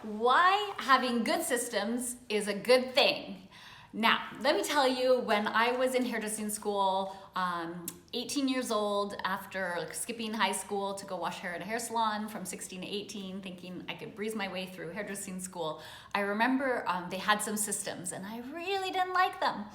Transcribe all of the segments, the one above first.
why having good systems is a good thing. Now, let me tell you, when I was in hairdressing school, 18 years old, after skipping high school to go wash hair at a hair salon from 16 to 18, thinking I could breeze my way through hairdressing school, I remember they had some systems and I really didn't like them.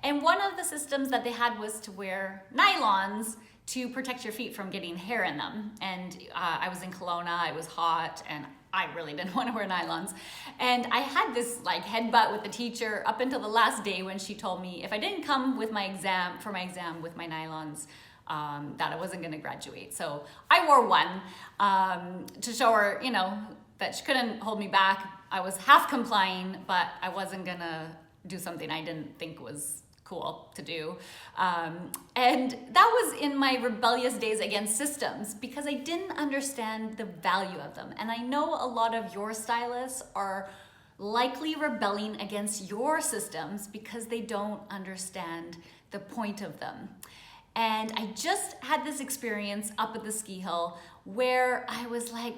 And one of the systems that they had was to wear nylons to protect your feet from getting hair in them. And I was in Kelowna, it was hot, and I really didn't want to wear nylons. And I had this headbutt with the teacher up until the last day when she told me if I didn't come with my exam with my nylons, that I wasn't gonna graduate. So I wore one to show her, that she couldn't hold me back. I was half complying, but I wasn't gonna do something I didn't think was cool to do. And that was in my rebellious days against systems because I didn't understand the value of them. And I know a lot of your stylists are likely rebelling against your systems because they don't understand the point of them. And I just had this experience up at the ski hill where I was like,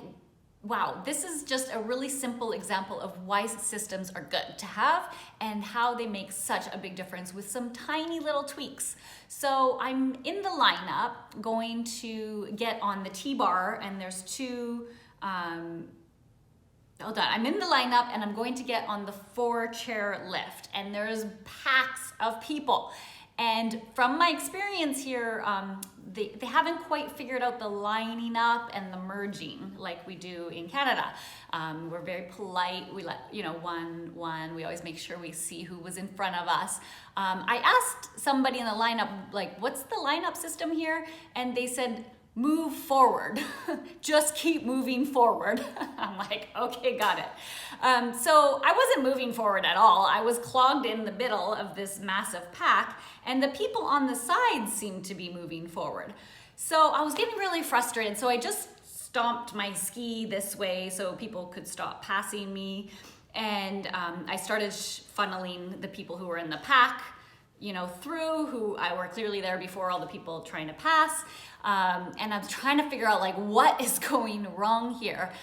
wow, this is just a really simple example of why systems are good to have and how they make such a big difference with some tiny little tweaks. So I'm in the lineup going to get on the T-bar, and there's two, I'm in the lineup and I'm going to get on the 4-chair lift, and there's packs of people. And from my experience here, they haven't quite figured out the lining up and the merging like we do in Canada. We're very polite. We let, one. We always make sure we see who was in front of us. I asked somebody in the lineup, what's the lineup system here? And they said, move forward. Just keep moving forward. I'm like, okay, got it. So I wasn't moving forward at all. I was clogged in the middle of this massive pack, and the people on the sides seemed to be moving forward. So I was getting really frustrated. So I just stomped my ski this way so people could stop passing me. And I started funneling the people who were in the pack through, who were clearly there before all the people trying to pass. And I was trying to figure out what is going wrong here.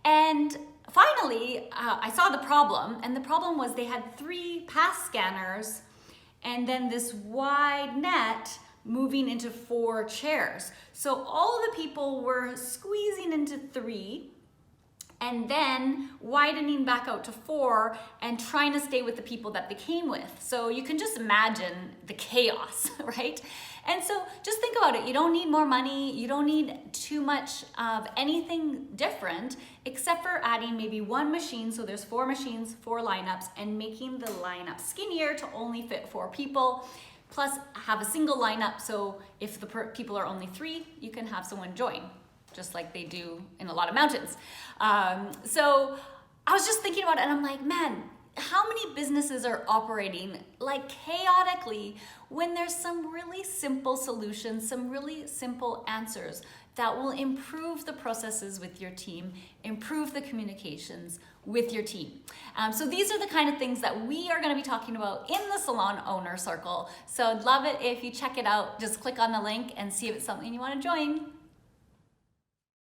And finally, I saw the problem, and the problem was they had 3 pass scanners and then this wide net moving into 4 chairs. So all the people were squeezing into 3 and then widening back out to 4 and trying to stay with the people that they came with. So you can just imagine the chaos, right? And so just think about it. You don't need more money. You don't need too much of anything different except for adding maybe 1 machine. So there's 4 machines, 4 lineups, and making the lineup skinnier to only fit 4 people. Plus have a single lineup. So if the people are only 3, you can have someone join, just like they do in a lot of mountains. So I was just thinking about it, and I'm like, man, how many businesses are operating chaotically when there's some really simple solutions, some really simple answers that will improve the processes with your team, improve the communications with your team. So these are the kind of things that we are going to be talking about in the Salon Owner Circle. So I'd love it if you check it out. Just click on the link and see if it's something you want to join.